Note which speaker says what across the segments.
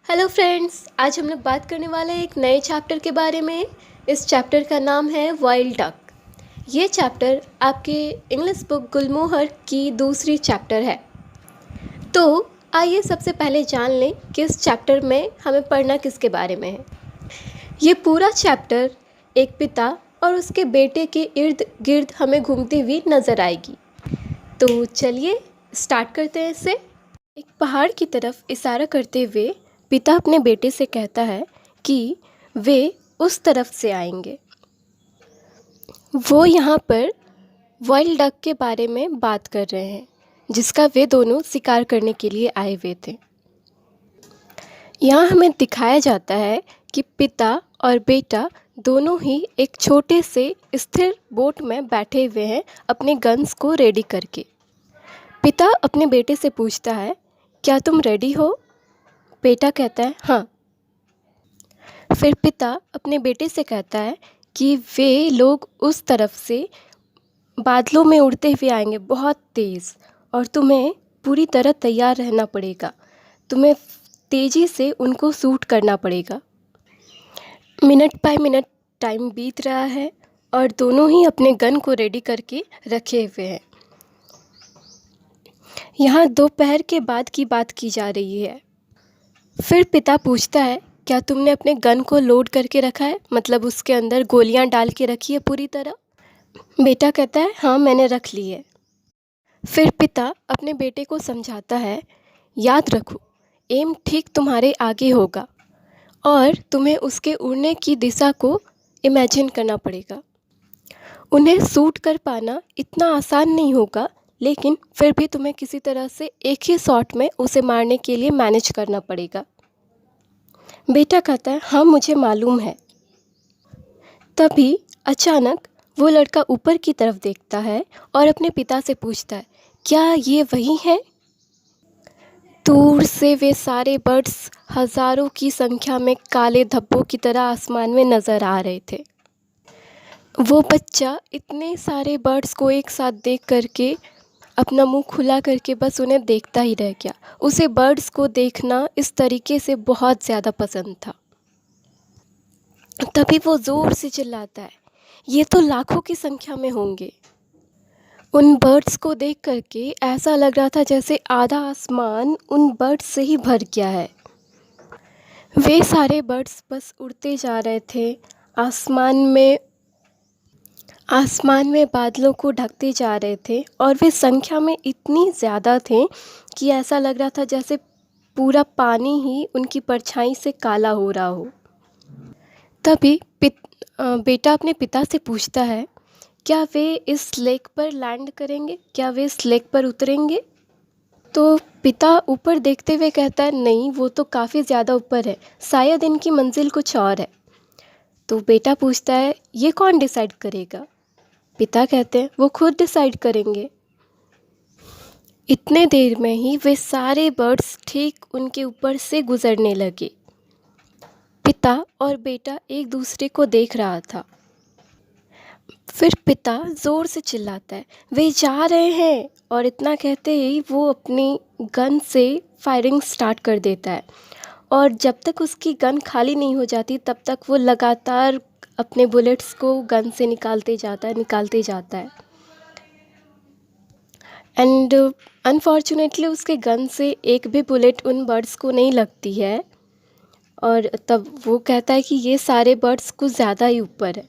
Speaker 1: Hello friends, आज हम लोग बात करने वाले हैं एक नए चैप्टर के बारे में। इस चैप्टर का नाम है वाइल्ड डक। ये चैप्टर आपके इंग्लिश बुक गुलमोहर की दूसरी चैप्टर है। तो आइए सबसे पहले जान लें कि इस चैप्टर में हमें पढ़ना किसके बारे में है। ये पूरा चैप्टर एक पिता और उसके बेटे के इर्द गिर्द हमें घूमती हुई नज़र आएगी। तो चलिए स्टार्ट करते हैं इसे। एक पहाड़ की तरफ इशारा करते हुए पिता अपने बेटे से कहता है कि वे उस तरफ से आएंगे। वो यहाँ पर वाइल्ड डक के बारे में बात कर रहे हैं जिसका वे दोनों शिकार करने के लिए आए हुए थे। यहाँ हमें दिखाया जाता है कि पिता और बेटा दोनों ही एक छोटे से स्थिर बोट में बैठे हुए हैं अपने गन्स को रेडी करके। पिता अपने बेटे से पूछता है, क्या तुम रेडी हो? बेटा कहता है हाँ। फिर पिता अपने बेटे से कहता है कि वे लोग उस तरफ से बादलों में उड़ते हुए आएंगे बहुत तेज़, और तुम्हें पूरी तरह तैयार रहना पड़ेगा। तुम्हें तेज़ी से उनको शूट करना पड़ेगा। मिनट बाय मिनट टाइम बीत रहा है और दोनों ही अपने गन को रेडी करके रखे हुए हैं। यहाँ दोपहर के बाद की बात की जा रही है। फिर पिता पूछता है, क्या तुमने अपने गन को लोड करके रखा है, मतलब उसके अंदर गोलियां डाल के रखी है पूरी तरह? बेटा कहता है हाँ, मैंने रख ली है। फिर पिता अपने बेटे को समझाता है, याद रखो, एम ठीक तुम्हारे आगे होगा और तुम्हें उसके उड़ने की दिशा को इमेजिन करना पड़ेगा। उन्हें शूट कर पाना इतना आसान नहीं होगा, लेकिन फिर भी तुम्हें किसी तरह से एक ही शॉट में उसे मारने के लिए मैनेज करना पड़ेगा। बेटा कहता है हाँ, मुझे मालूम है। तभी अचानक वो लड़का ऊपर की तरफ देखता है और अपने पिता से पूछता है, क्या ये वही है? दूर से वे सारे बर्ड्स हज़ारों की संख्या में काले धब्बों की तरह आसमान में नज़र आ रहे थे। वो बच्चा इतने सारे बर्ड्स को एक साथ देख करके अपना मुंह खुला करके बस उन्हें देखता ही रह गया। उसे बर्ड्स को देखना इस तरीके से बहुत ज़्यादा पसंद था। तभी वो ज़ोर से चिल्लाता है, ये तो लाखों की संख्या में होंगे। उन बर्ड्स को देख करके ऐसा लग रहा था जैसे आधा आसमान उन बर्ड्स से ही भर गया है। वे सारे बर्ड्स बस उड़ते जा रहे थे, आसमान में बादलों को ढकते जा रहे थे, और वे संख्या में इतनी ज़्यादा थे कि ऐसा लग रहा था जैसे पूरा पानी ही उनकी परछाई से काला हो रहा हो। तभी बेटा अपने पिता से पूछता है, क्या वे इस लेक पर लैंड करेंगे, क्या वे इस लेक पर उतरेंगे? तो पिता ऊपर देखते हुए कहता है, नहीं, वो तो काफ़ी ज़्यादा ऊपर है, शायद इनकी मंजिल कुछ और है। तो बेटा पूछता है, ये कौन डिसाइड करेगा? पिता कहते हैं, वो खुद डिसाइड करेंगे। इतने देर में ही वे सारे बर्ड्स ठीक उनके ऊपर से गुजरने लगे। पिता और बेटा एक दूसरे को देख रहा था। फिर पिता ज़ोर से चिल्लाता है, वे जा रहे हैं, और इतना कहते ही वो अपनी गन से फायरिंग स्टार्ट कर देता है। और जब तक उसकी गन खाली नहीं हो जाती तब तक वो लगातार अपने बुलेट्स को गन से निकालते जाता है। एंड अनफॉर्चुनेटली उसके गन से एक भी बुलेट उन बर्ड्स को नहीं लगती है, और तब वो कहता है कि ये सारे बर्ड्स कुछ ज़्यादा ही ऊपर है।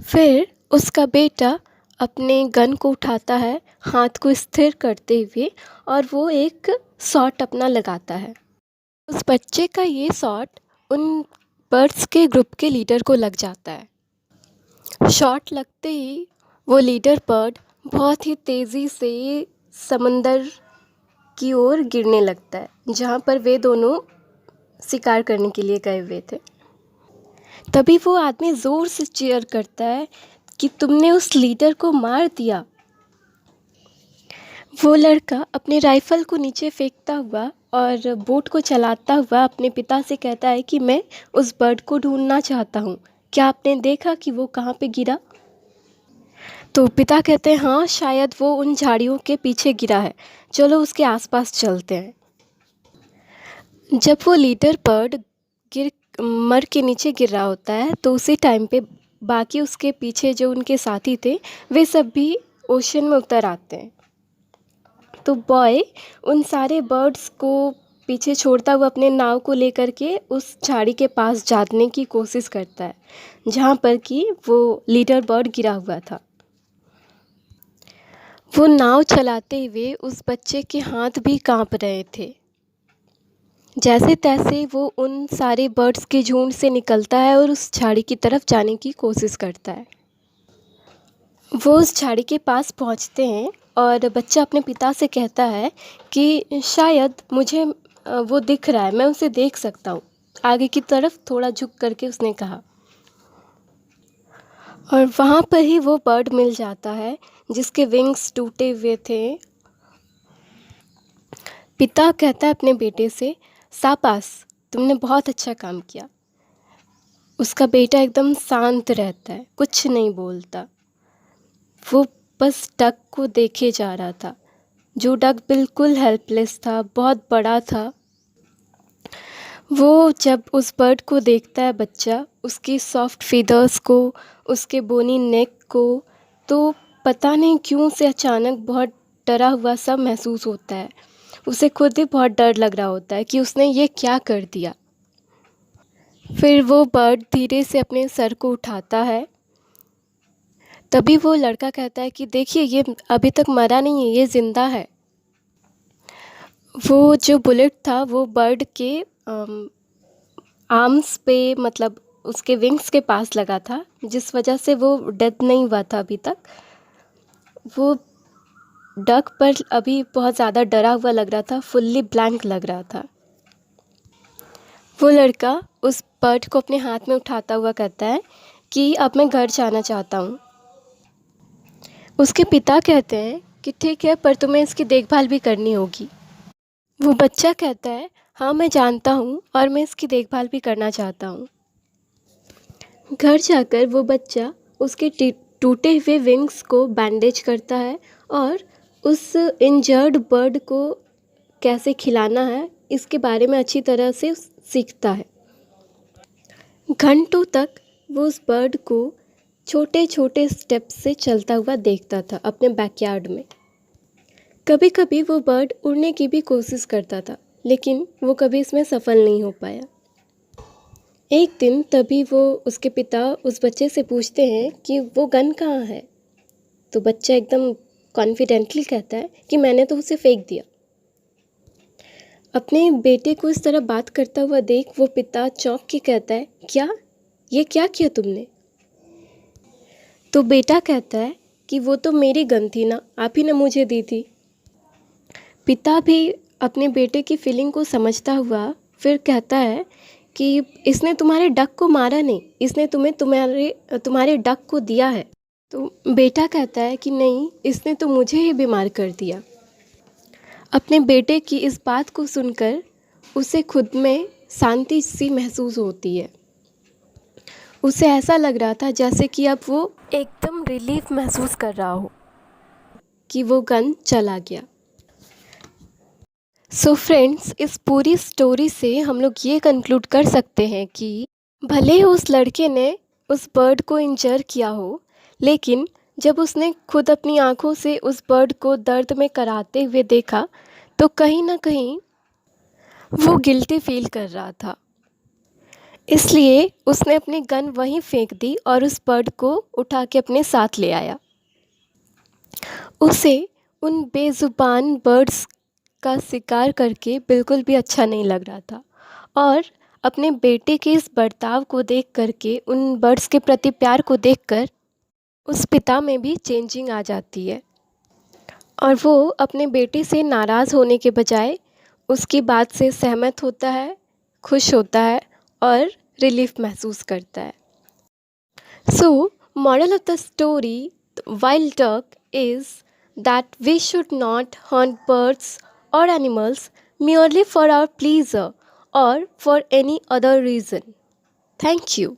Speaker 1: फिर उसका बेटा अपने गन को उठाता है, हाथ को स्थिर करते हुए, और वो एक शॉट अपना लगाता है। उस बच्चे का ये शॉट उन बर्ड्स के ग्रुप के लीडर को लग जाता है। शॉट लगते ही वो लीडर बर्ड बहुत ही तेज़ी से समंदर की ओर गिरने लगता है, जहाँ पर वे दोनों शिकार करने के लिए गए हुए थे। तभी वो आदमी ज़ोर से चीयर करता है कि तुमने उस लीडर को मार दिया। वो लड़का अपने राइफ़ल को नीचे फेंकता हुआ और बोट को चलाता हुआ अपने पिता से कहता है कि मैं उस बर्ड को ढूंढना चाहता हूँ, क्या आपने देखा कि वो कहाँ पे गिरा? तो पिता कहते हैं हाँ, शायद वो उन झाड़ियों के पीछे गिरा है, चलो उसके आसपास चलते हैं। जब वो लीडर बर्ड गिर मर के नीचे गिर रहा होता है तो उसी टाइम पे बाकी उसके पीछे जो उनके साथी थे वे सब भी ओशन में उतर आते हैं। तो बॉय उन सारे बर्ड्स को पीछे छोड़ता हुआ अपने नाव को लेकर के उस झाड़ी के पास जाने की कोशिश करता है जहाँ पर कि वो लीडर बर्ड गिरा हुआ था। वो नाव चलाते हुए उस बच्चे के हाथ भी कांप रहे थे। जैसे तैसे वो उन सारे बर्ड्स के झुंड से निकलता है और उस झाड़ी की तरफ जाने की कोशिश करता है। वो उस झाड़ी के पास पहुंचते हैं और बच्चा अपने पिता से कहता है कि शायद मुझे वो दिख रहा है, मैं उसे देख सकता हूँ। आगे की तरफ थोड़ा झुक करके उसने कहा और वहाँ पर ही वो बर्ड मिल जाता है जिसके विंग्स टूटे हुए थे। पिता कहता है अपने बेटे से, शाबाश, तुमने बहुत अच्छा काम किया। उसका बेटा एकदम शांत रहता है, कुछ नहीं बोलता। वो बस डक को देखे जा रहा था, जो डक बिल्कुल हेल्पलेस था, बहुत बड़ा था। वो जब उस बर्ड को देखता है बच्चा, उसकी सॉफ्ट फीदर्स को, उसके बोनी नेक को, तो पता नहीं क्यों से अचानक बहुत डरा हुआ सा महसूस होता है। उसे खुद भी बहुत डर लग रहा होता है कि उसने ये क्या कर दिया। फिर वो बर्ड धीरे से अपने सर को उठाता है। तभी वो लड़का कहता है कि देखिए, ये अभी तक मरा नहीं है, ये ज़िंदा है। वो जो बुलेट था वो बर्ड के आर्म्स पे, मतलब उसके विंग्स के पास लगा था, जिस वजह से वो डेथ नहीं हुआ था अभी तक। वो डक पर अभी बहुत ज़्यादा डरा हुआ लग रहा था, फुल्ली ब्लैंक लग रहा था। वो लड़का उस बर्ड को अपने हाथ में उठाता हुआ कहता है कि अब मैं घर जाना चाहता हूँ। उसके पिता कहते हैं कि ठीक है, पर तुम्हें इसकी देखभाल भी करनी होगी। वो बच्चा कहता है, हाँ मैं जानता हूँ और मैं इसकी देखभाल भी करना चाहता हूँ। घर जाकर वो बच्चा उसके टूटे हुए विंग्स को बैंडेज करता है और उस इंजर्ड बर्ड को कैसे खिलाना है इसके बारे में अच्छी तरह से सीखता है। घंटों तक वो उस बर्ड को छोटे छोटे स्टेप्स से चलता हुआ देखता था अपने बैकयार्ड में। कभी कभी वो बर्ड उड़ने की भी कोशिश करता था, लेकिन वो कभी इसमें सफल नहीं हो पाया। एक दिन तभी वो उसके पिता उस बच्चे से पूछते हैं कि वो गन कहाँ है। तो बच्चा एकदम कॉन्फिडेंटली कहता है कि मैंने तो उसे फेंक दिया। अपने बेटे को इस तरह बात करता हुआ देख वो पिता चौंक के कहता है, क्या, ये क्या किया तुमने? तो बेटा कहता है कि वो तो मेरी गन थी ना, आप ही ने मुझे दी थी। पिता भी अपने बेटे की फीलिंग को समझता हुआ फिर कहता है कि इसने तुम्हारे डक को मारा नहीं, इसने तुम्हारे डक को दिया है। तो बेटा कहता है कि नहीं, इसने तो मुझे ही बीमार कर दिया। अपने बेटे की इस बात को सुनकर उसे खुद में शांति सी महसूस होती है। उसे ऐसा लग रहा था जैसे कि अब वो एकदम रिलीफ महसूस कर रहा हो कि वो गन चला गया। सो फ्रेंड्स, इस पूरी स्टोरी से हम लोग ये कंक्लूड कर सकते हैं कि भले ही उस लड़के ने उस बर्ड को इंजर किया हो, लेकिन जब उसने खुद अपनी आंखों से उस बर्ड को दर्द में कराहते हुए देखा तो कहीं ना कहीं वो गिल्टी फील कर रहा था। इसलिए उसने अपनी गन वहीं फेंक दी और उस बर्ड को उठा के अपने साथ ले आया। उसे उन बेज़ुबान बर्ड्स का शिकार करके बिल्कुल भी अच्छा नहीं लग रहा था और अपने बेटे के इस बर्ताव को देख करके, उन बर्ड्स के प्रति प्यार को देखकर उस पिता में भी चेंजिंग आ जाती है और वो अपने बेटे से नाराज़ होने के बजाय उसकी बात से सहमत होता है, खुश होता है और रिलीफ महसूस करता है। सो moral of the story, the wild duck, is that we should not hunt birds or animals merely for our pleasure or for any other reason. Thank you.